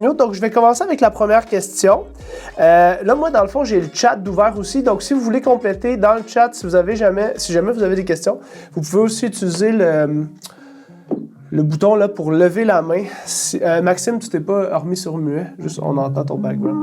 Donc, je vais commencer avec la première question. Là, moi, dans le fond, j'ai le chat d'ouvert aussi. Donc, si vous voulez compléter dans le chat, si jamais vous avez des questions, vous pouvez aussi utiliser le bouton là pour lever la main. Maxime, tu t'es pas remis sur muet. Juste, on entend ton background.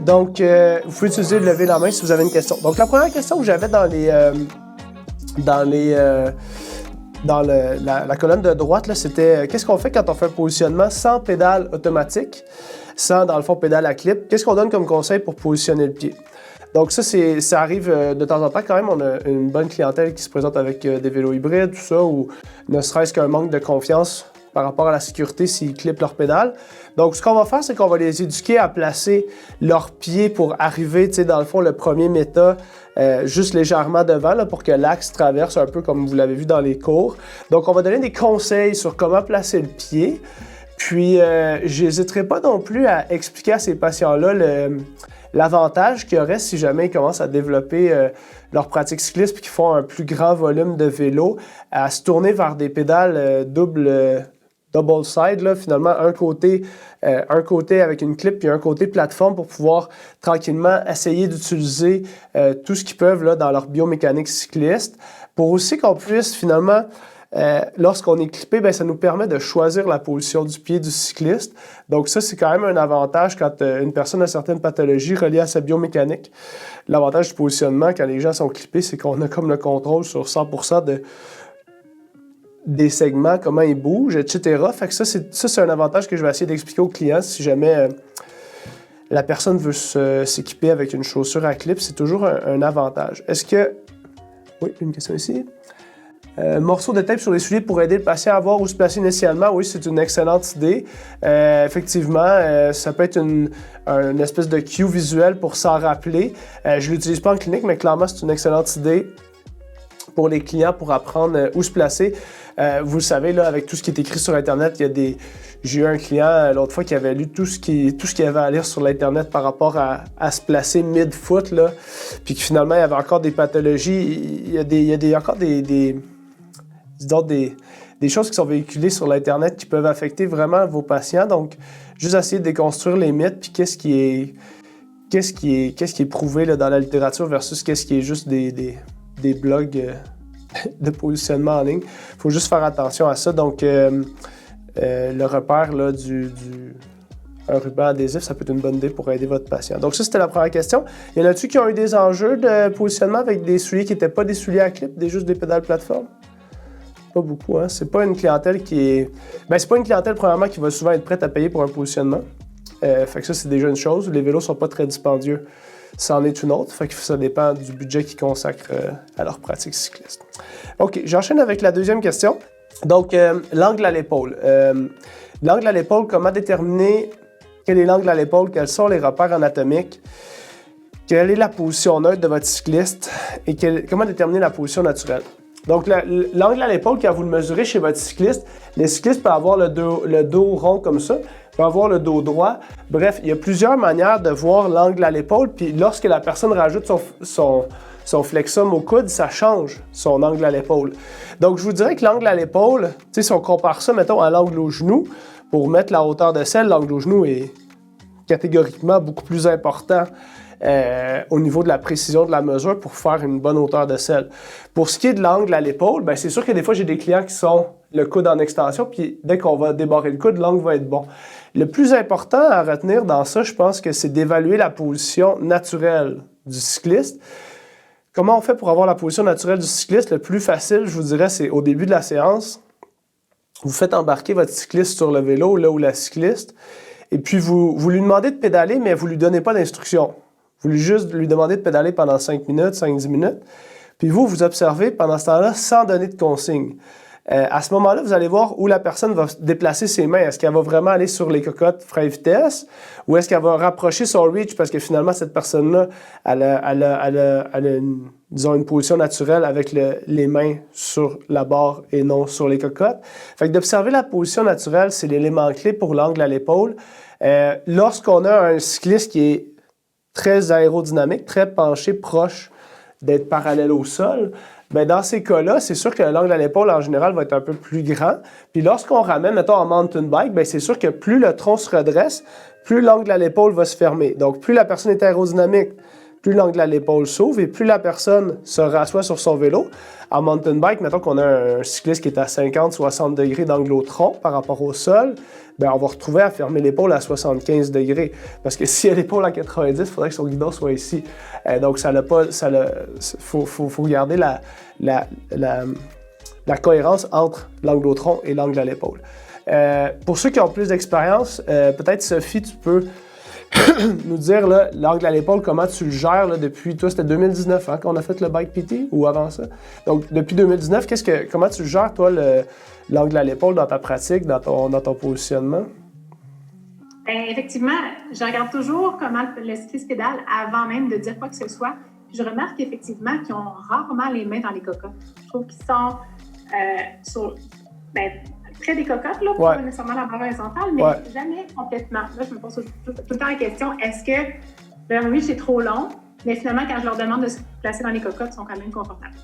Donc, vous pouvez utiliser lever la main si vous avez une question. Donc, la première question que j'avais dans la colonne de droite, là, c'était qu'est-ce qu'on fait quand on fait un positionnement sans pédale automatique, sans, dans le fond, pédale à clip? Qu'est-ce qu'on donne comme conseil pour positionner le pied? Donc, ça arrive de temps en temps quand même. On a une bonne clientèle qui se présente avec des vélos hybrides, tout ça, ou ne serait-ce qu'un manque de confiance par rapport à la sécurité s'ils clippent leur pédale. Donc, ce qu'on va faire, c'est qu'on va les éduquer à placer leurs pieds pour arriver, tu sais, dans le fond, le premier méta, juste légèrement devant, là, pour que l'axe traverse un peu comme vous l'avez vu dans les cours. Donc, on va donner des conseils sur comment placer le pied. Puis, je n'hésiterai pas non plus à expliquer à ces patients-là l'avantage qu'il y aurait si jamais ils commencent à développer leur pratique cycliste puis qu'ils font un plus grand volume de vélo, à se tourner vers des pédales double side, là, finalement, un côté avec une clip puis un côté plateforme pour pouvoir tranquillement essayer d'utiliser tout ce qu'ils peuvent là, dans leur biomécanique cycliste pour aussi qu'on puisse finalement, lorsqu'on est clippé, bien, ça nous permet de choisir la position du pied du cycliste. Donc ça, c'est quand même un avantage quand une personne a certaines pathologies reliées à sa biomécanique. L'avantage du positionnement quand les gens sont clippés, c'est qu'on a comme le contrôle sur 100% des segments, comment ils bougent, etc. Fait que ça, c'est un avantage que je vais essayer d'expliquer aux clients si jamais la personne veut s'équiper avec une chaussure à clip. C'est toujours un avantage. Est-ce que... Oui, une question ici. Morceau de tape sur les souliers pour aider le patient à voir où se placer initialement. Oui, c'est une excellente idée. Effectivement, ça peut être une espèce de cue visuel pour s'en rappeler. Je ne l'utilise pas en clinique, mais clairement, c'est une excellente idée pour les clients pour apprendre où se placer. Vous le savez, là, avec tout ce qui est écrit sur Internet, j'ai eu un client l'autre fois qui avait lu tout ce qu'il y avait à lire sur l'Internet par rapport à se placer mid-foot, là, puis que finalement, il y avait encore des pathologies. Il y a encore des choses qui sont véhiculées sur l'Internet qui peuvent affecter vraiment vos patients. Donc, juste essayer de déconstruire les mythes, puis qu'est-ce qui est prouvé là, dans la littérature versus qu'est-ce qui est juste des blogs de positionnement en ligne. Il faut juste faire attention à ça. Donc, le repère là, un ruban adhésif, ça peut être une bonne idée pour aider votre patient. Donc, ça, c'était la première question. Il y en a-tu qui ont eu des enjeux de positionnement avec des souliers qui n'étaient pas des souliers à clip, juste des pédales plateforme? Pas beaucoup, hein? C'est pas une clientèle qui est... Ben, c'est pas une clientèle, premièrement, qui va souvent être prête à payer pour un positionnement. Fait que ça, c'est déjà une chose. Les vélos sont pas très dispendieux. Ça en est une autre. Fait que ça dépend du budget qu'ils consacrent à leur pratique cycliste. OK, j'enchaîne avec la deuxième question. Donc, l'angle à l'épaule. L'angle à l'épaule, comment déterminer quel est l'angle à l'épaule, quels sont les repères anatomiques, quelle est la position neutre de votre cycliste et comment déterminer la position naturelle. Donc, l'angle à l'épaule, quand vous le mesurez chez votre cycliste, les cyclistes peuvent avoir le dos rond comme ça, peuvent avoir le dos droit. Bref, il y a plusieurs manières de voir l'angle à l'épaule. Puis lorsque la personne rajoute son flexum au coude, ça change son angle à l'épaule. Donc, je vous dirais que l'angle à l'épaule, tu sais, si on compare ça, mettons, à l'angle au genou, pour mettre la hauteur de selle, l'angle au genou est catégoriquement beaucoup plus important au niveau de la précision de la mesure pour faire une bonne hauteur de selle. Pour ce qui est de l'angle à l'épaule, bien, c'est sûr que des fois, j'ai des clients qui sont le coude en extension, puis dès qu'on va débarrer le coude, l'angle va être bon. Le plus important à retenir dans ça, je pense que c'est d'évaluer la position naturelle du cycliste. Comment on fait pour avoir la position naturelle du cycliste? Le plus facile, je vous dirais, c'est au début de la séance, vous faites embarquer votre cycliste sur le vélo, là où la cycliste, et puis vous lui demandez de pédaler, mais vous ne lui donnez pas d'instruction. Vous lui juste lui demandez de pédaler pendant 5 minutes, 5-10 minutes, puis vous observez pendant ce temps-là sans donner de consigne. À ce moment-là, vous allez voir où la personne va déplacer ses mains. Est-ce qu'elle va vraiment aller sur les cocottes frein vitesse ou est-ce qu'elle va rapprocher son reach parce que finalement, cette personne-là, elle a disons, une position naturelle avec les mains sur la barre et non sur les cocottes. Fait que d'observer la position naturelle, c'est l'élément clé pour l'angle à l'épaule. Lorsqu'on a un cycliste qui est très aérodynamique, très penché, proche d'être parallèle au sol, bien, dans ces cas-là, c'est sûr que l'angle à l'épaule, en général, va être un peu plus grand. Puis lorsqu'on ramène, mettons, en mountain bike, bien, c'est sûr que plus le tronc se redresse, plus l'angle à l'épaule va se fermer. Donc, plus la personne est aérodynamique, plus l'angle à l'épaule s'ouvre et plus la personne se rassoit sur son vélo. En mountain bike, mettons qu'on a un cycliste qui est à 50-60 degrés d'angle au tronc par rapport au sol, bien, on va retrouver à fermer l'épaule à 75 degrés. Parce que si elle a l'épaule à 90, il faudrait que son guidon soit ici. Donc, faut garder la cohérence entre l'angle au tronc et l'angle à l'épaule. Pour ceux qui ont plus d'expérience, peut-être Sophie, tu peux nous dire l'angle à l'épaule, comment tu le gères là, depuis, toi c'était 2019 hein, qu'on a fait le bike PT ou avant ça? Donc depuis 2019, comment tu le gères toi l'angle à l'épaule dans ta pratique, dans ton positionnement? Bien, effectivement, je regarde toujours comment le cycliste pédale avant même de dire quoi que ce soit. Puis je remarque effectivement qu'ils ont rarement les mains dans les cocottes. Je trouve qu'ils sont près des cocottes, là, pas nécessairement la barre horizontale, mais jamais complètement. Là, je me pose tout le temps la question, est-ce que leur reach est trop long? Mais finalement, quand je leur demande de se placer dans les cocottes, ils sont quand même confortables.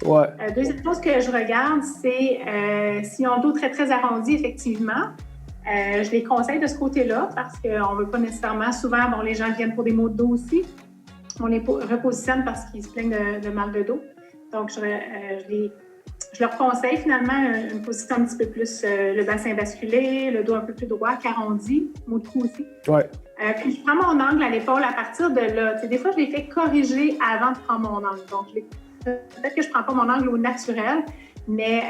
Deuxième chose que je regarde, c'est s'ils ont le dos très, très arrondi, effectivement. Je les conseille de ce côté-là parce qu'on ne veut pas nécessairement, souvent, les gens viennent pour des maux de dos aussi. On les repositionne parce qu'ils se plaignent de mal de dos. Donc, je leur conseille finalement une position un petit peu plus le bassin basculé, le dos un peu plus droit, qu'arrondi, mot de cou aussi. Puis je prends mon angle à l'épaule à partir de là. T'sais, des fois, je les fais corriger avant de prendre mon angle. Donc, peut-être que je ne prends pas mon angle au naturel, mais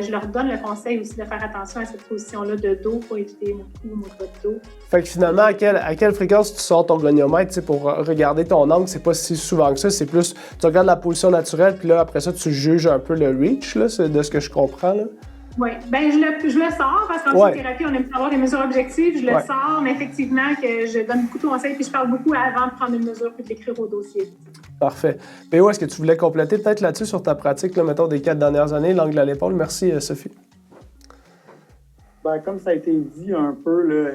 je leur donne le conseil aussi de faire attention à cette position-là de dos pour éviter mon cou, mon bas de dos. Fait que finalement, à quelle fréquence tu sors ton goniomètre pour regarder ton angle? C'est pas si souvent que ça, c'est plus tu regardes la position naturelle, puis là, après ça, tu juges un peu le reach, là, c'est de ce que je comprends. Là. Oui, bien, je le sors parce qu'en thérapie, on aime savoir des mesures objectives. Je le sors, mais effectivement, que je donne beaucoup de conseils puis je parle beaucoup avant de prendre une mesure puis de l'écrire au dossier. Parfait. P.O., est-ce que tu voulais compléter peut-être là-dessus sur ta pratique, là, mettons, des 4 dernières années, l'angle à l'épaule? Merci, Sophie. Bien, comme ça a été dit un peu, là,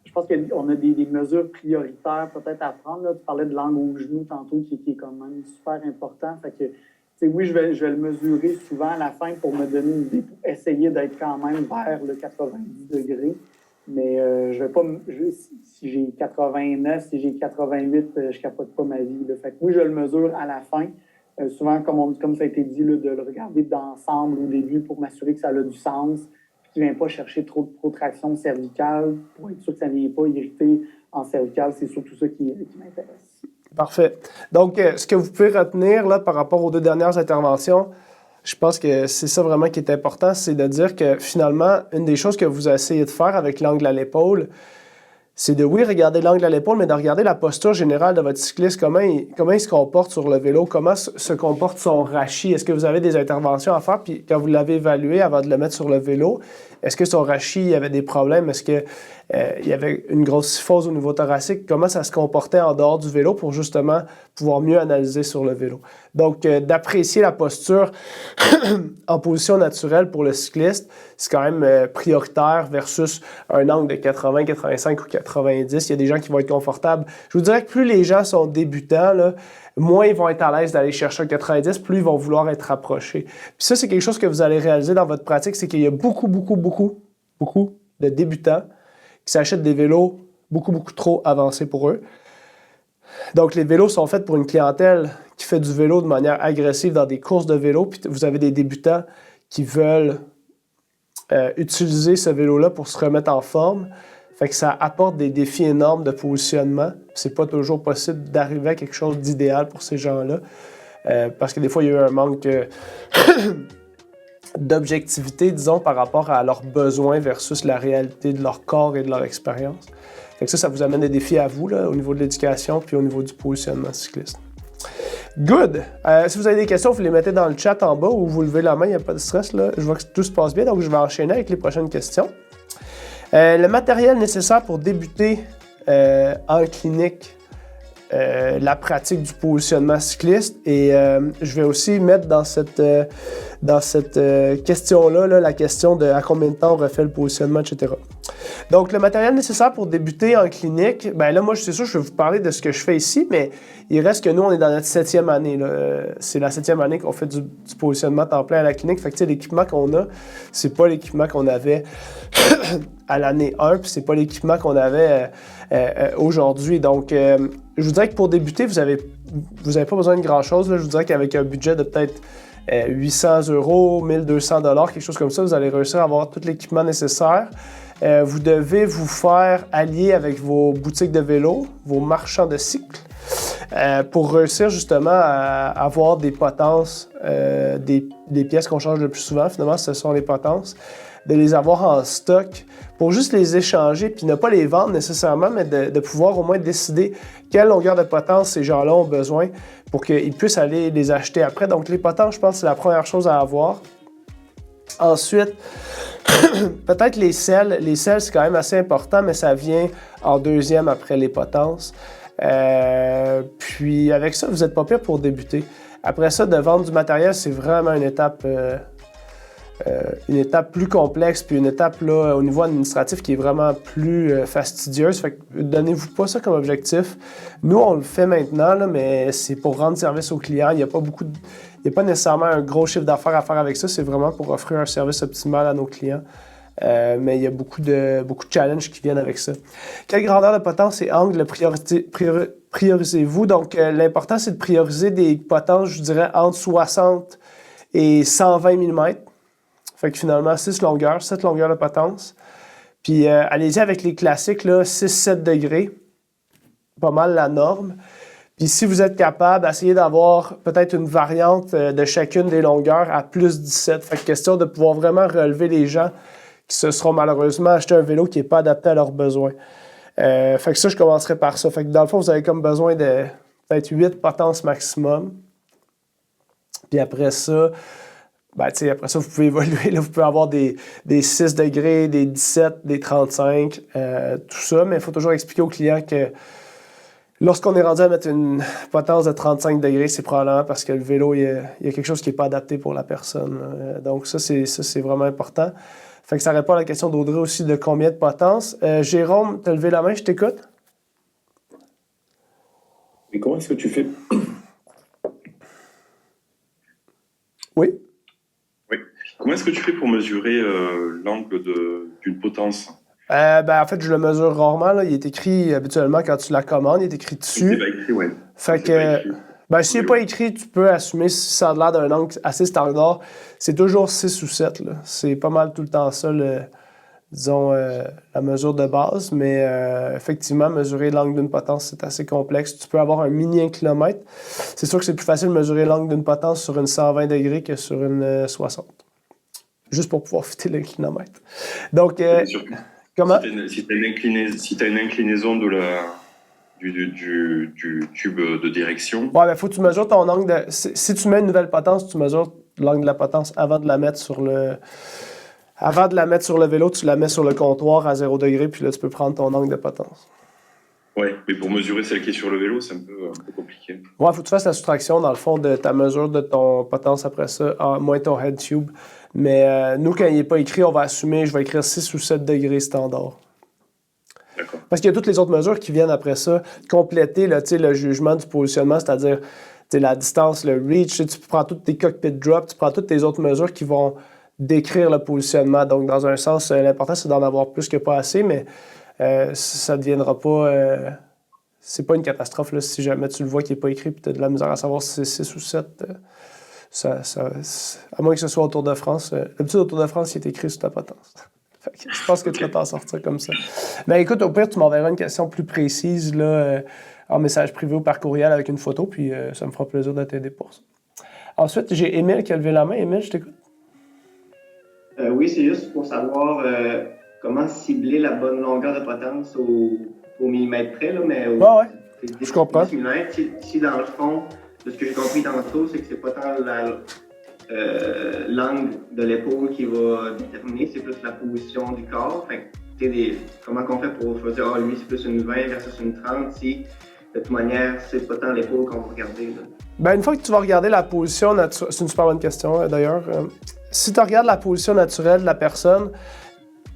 je pense qu'on a des mesures prioritaires peut-être à prendre. Là. Tu parlais de l'angle au genou tantôt qui est quand même super important. Fait que, oui, je vais le mesurer souvent à la fin pour me donner une idée, pour essayer d'être quand même vers le 90 degrés. Mais je vais pas, si j'ai 89, si j'ai 88, je capote pas ma vie. Là. Fait que oui, je le mesure à la fin. Souvent, comme ça a été dit, là, de le regarder d'ensemble au début pour m'assurer que ça a du sens, puis qu'il ne vient pas chercher trop de protraction cervicale pour être sûr que ça ne vient pas irriter en cervicale. C'est surtout ça qui m'intéresse. Parfait. Donc, ce que vous pouvez retenir là, par rapport aux 2 dernières interventions, je pense que c'est ça vraiment qui est important, c'est de dire que finalement, une des choses que vous essayez de faire avec l'angle à l'épaule, c'est de, regarder l'angle à l'épaule, mais de regarder la posture générale de votre cycliste, comment il se comporte sur le vélo, comment se comporte son rachis. Est-ce que vous avez des interventions à faire, puis quand vous l'avez évalué avant de le mettre sur le vélo, est-ce que son rachis avait des problèmes? Est-ce qu'il y avait une grosse syphose au niveau thoracique? Comment ça se comportait en dehors du vélo pour justement pouvoir mieux analyser sur le vélo? Donc, d'apprécier la posture en position naturelle pour le cycliste, c'est quand même prioritaire versus un angle de 80, 85 ou 90. Il y a des gens qui vont être confortables. Je vous dirais que plus les gens sont débutants, là, moins ils vont être à l'aise d'aller chercher un 90, plus ils vont vouloir être rapprochés. Puis ça, c'est quelque chose que vous allez réaliser dans votre pratique, c'est qu'il y a beaucoup de débutants qui s'achètent des vélos beaucoup trop avancés pour eux. Donc, les vélos sont faits pour une clientèle qui fait du vélo de manière agressive dans des courses de vélo, puis vous avez des débutants qui veulent utiliser ce vélo-là pour se remettre en forme. Fait que ça apporte des défis énormes de positionnement. C'est pas toujours possible d'arriver à quelque chose d'idéal pour ces gens-là. Parce que des fois, il y a eu un manque d'objectivité, disons, par rapport à leurs besoins versus la réalité de leur corps et de leur expérience. Fait que ça vous amène des défis à vous, là, au niveau de l'éducation puis au niveau du positionnement cycliste. Good! Si vous avez des questions, vous les mettez dans le chat en bas ou vous levez la main, il n'y a pas de stress. Là. Je vois que tout se passe bien, donc je vais enchaîner avec les prochaines questions. Le matériel nécessaire pour débuter en clinique la pratique du positionnement cycliste. Et je vais aussi mettre dans cette question-là la question de à combien de temps on refait le positionnement, etc. Donc, le matériel nécessaire pour débuter en clinique, ben là, moi, c'est sûr, je vais vous parler de ce que je fais ici, mais il reste que nous, on est dans notre 7e année. C'est la 7e année qu'on fait du positionnement temps plein à la clinique. Fait que, tu sais, l'équipement qu'on a, c'est pas l'équipement qu'on avait à l'année 1, puis c'est pas l'équipement qu'on avait aujourd'hui. Donc, je vous dirais que pour débuter, vous avez pas besoin de grand-chose. Je vous dirais qu'avec un budget de peut-être 800 €, 1200 $, quelque chose comme ça, vous allez réussir à avoir tout l'équipement nécessaire. Vous devez vous faire allier avec vos boutiques de vélo, vos marchands de cycles, pour réussir justement à avoir des potences, des pièces qu'on change le plus souvent, finalement, ce sont les potences, de les avoir en stock pour juste les échanger, puis ne pas les vendre nécessairement, mais de pouvoir au moins décider quelle longueur de potence ces gens-là ont besoin pour qu'ils puissent aller les acheter après. Donc les potences, je pense que c'est la première chose à avoir. Ensuite, peut-être les selles. Les selles, c'est quand même assez important, mais ça vient en deuxième après les potences. Puis avec ça, vous n'êtes pas pire pour débuter. Après ça, de vendre du matériel, c'est vraiment une étape plus complexe, puis une étape là, au niveau administratif qui est vraiment plus fastidieuse. Fait que donnez-vous pas ça comme objectif. Nous, on le fait maintenant, là, mais c'est pour rendre service aux clients. Il n'y a pas nécessairement un gros chiffre d'affaires à faire avec ça. C'est vraiment pour offrir un service optimal à nos clients. Mais il y a beaucoup de challenges qui viennent avec ça. Quelle grandeur de potence et angle priorisez-vous? Donc, l'important, c'est de prioriser des potences, je dirais, entre 60 et 120 mm. Fait que finalement, 7 longueurs de potence. Puis, allez-y avec les classiques, là, 6-7 degrés. Pas mal la norme. Puis si vous êtes capable, essayez d'avoir peut-être une variante de chacune des longueurs à plus 17. Fait que question de pouvoir vraiment relever les gens qui se seront malheureusement acheté un vélo qui n'est pas adapté à leurs besoins. Fait que ça, je commencerai par ça. Fait que dans le fond, vous avez comme besoin de peut-être 8 potences maximum. Puis après ça, vous pouvez évoluer. Là, vous pouvez avoir des 6 degrés, des 17, des 35, tout ça. Mais il faut toujours expliquer aux clients que lorsqu'on est rendu à mettre une potence de 35 degrés, c'est probablement parce que le vélo, il y a quelque chose qui n'est pas adapté pour la personne. Donc ça, c'est vraiment important. Fait que ça répond à la question d'Audrey aussi de combien de potence. Jérôme, tu as levé la main, je t'écoute. Et comment est-ce que tu fais? Oui. Oui. Comment est-ce que tu fais pour mesurer l'angle d'une potence? En fait, je le mesure rarement. Là. Il est écrit habituellement quand tu la commandes, il est écrit dessus. C'est pas écrit, oui. Fait que, s'il n'est pas écrit, tu peux assumer si ça a l'air d'un angle assez standard. C'est toujours 6 ou 7. Là. C'est pas mal tout le temps ça, la mesure de base. Mais effectivement, mesurer l'angle d'une potence, c'est assez complexe. Tu peux avoir un mini-inclinomètre. C'est sûr que c'est plus facile de mesurer l'angle d'une potence sur une 120 degrés que sur une 60. Juste pour pouvoir fitter l'inclinomètre. Donc, comment? Si tu as une inclinaison du tube de direction. Ouais, faut que tu mesures ton angle si tu mets une nouvelle potence, tu mesures l'angle de la potence avant de la mettre sur le vélo, tu la mets sur le comptoir à 0 degré, puis là, tu peux prendre ton angle de potence. Oui, mais pour mesurer celle qui est sur le vélo, c'est un peu compliqué. Ouais, faut que tu fasses la soustraction, dans le fond, de ta mesure de ton potence après ça, moins ton head tube. Mais nous, quand il n'est pas écrit, on va assumer, je vais écrire 6 ou 7 degrés standard. D'accord. Parce qu'il y a toutes les autres mesures qui viennent après ça, compléter le jugement du positionnement, c'est-à-dire la distance, le reach, tu prends toutes tes cockpit drops, tu prends toutes tes autres mesures qui vont décrire le positionnement. Donc, dans un sens, l'important, c'est d'en avoir plus que pas assez, mais ça ne deviendra pas... c'est pas une catastrophe là, si jamais tu le vois qui n'est pas écrit et tu as de la misère à savoir si c'est 6 ou 7. À moins que ce soit au Tour de France. D'habitude, au Tour de France, il est écrit sur ta potence. Je pense que tu vas t'en sortir comme ça. Mais écoute, au pire, tu m'enverras une question plus précise là, en message privé ou par courriel avec une photo, puis ça me fera plaisir de t'aider pour ça. Ensuite, j'ai Émile qui a levé la main. Émile, je t'écoute. Oui, c'est juste pour savoir comment cibler la bonne longueur de potence au millimètre près, là, mais ouais. Je comprends. Si dans le fond, de ce que j'ai compris tantôt, c'est que c'est pas tant l'angle de l'épaule qui va déterminer, c'est plus la position du corps. Fait que, comment on fait pour choisir, lui c'est plus une 20 versus une 30 si de toute manière c'est pas tant l'épaule qu'on va regarder. Là. Ben, une fois que tu vas regarder la position naturelle, c'est une super bonne question d'ailleurs. Si tu regardes la position naturelle de la personne,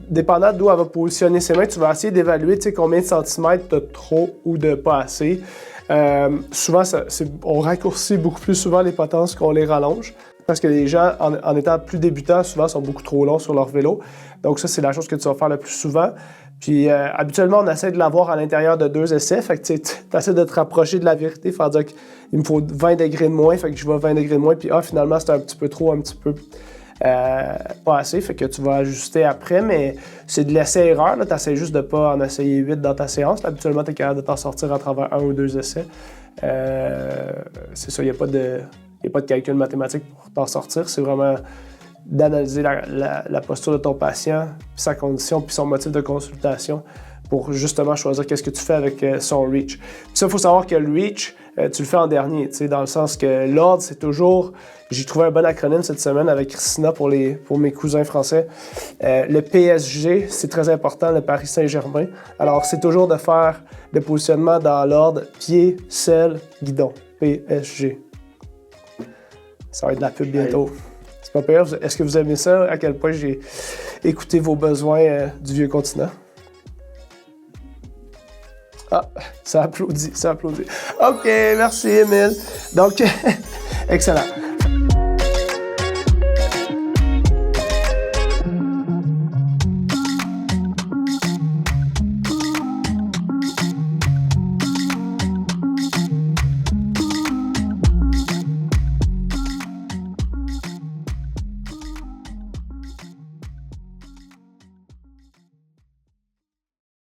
dépendant d'où elle va positionner ses mains, tu vas essayer d'évaluer combien de centimètres tu as trop ou de pas assez. Souvent, on raccourcit beaucoup plus souvent les potences qu'on les rallonge. Parce que les gens, en étant plus débutants, souvent sont beaucoup trop longs sur leur vélo. Donc ça, c'est la chose que tu vas faire le plus souvent. Puis habituellement, on essaie de l'avoir à l'intérieur de 2 essais. Fait que tu essaies de te rapprocher de la vérité, faire dire qu'il me faut 20 degrés de moins, fait que je vais 20 degrés de moins, puis finalement, c'est un petit peu trop, un petit peu pas assez, fait que tu vas ajuster après, mais c'est de l'essai-erreur. Tu essaies juste de ne pas en essayer 8 dans ta séance. Là, habituellement, tu es capable de t'en sortir à travers 1 ou 2 essais. C'est ça, il n'y a pas de calcul mathématique pour t'en sortir. C'est vraiment d'analyser la posture de ton patient, puis sa condition, puis son motif de consultation pour justement choisir qu'est-ce que tu fais avec son reach. Puis ça, il faut savoir que le reach, tu le fais en dernier, dans le sens que l'ordre, c'est toujours... J'ai trouvé un bon acronyme cette semaine avec Christina pour mes cousins français. Le PSG, c'est très important, le Paris Saint-Germain. Alors, c'est toujours de faire le positionnement dans l'ordre pied, selle, guidon. PSG. Ça va être de la pub bientôt. C'est pas pire. Est-ce que vous aimez ça? À quel point j'ai écouté vos besoins du vieux continent? Ah, ça applaudit, ça applaudit. OK, merci, Émile. Donc, excellent.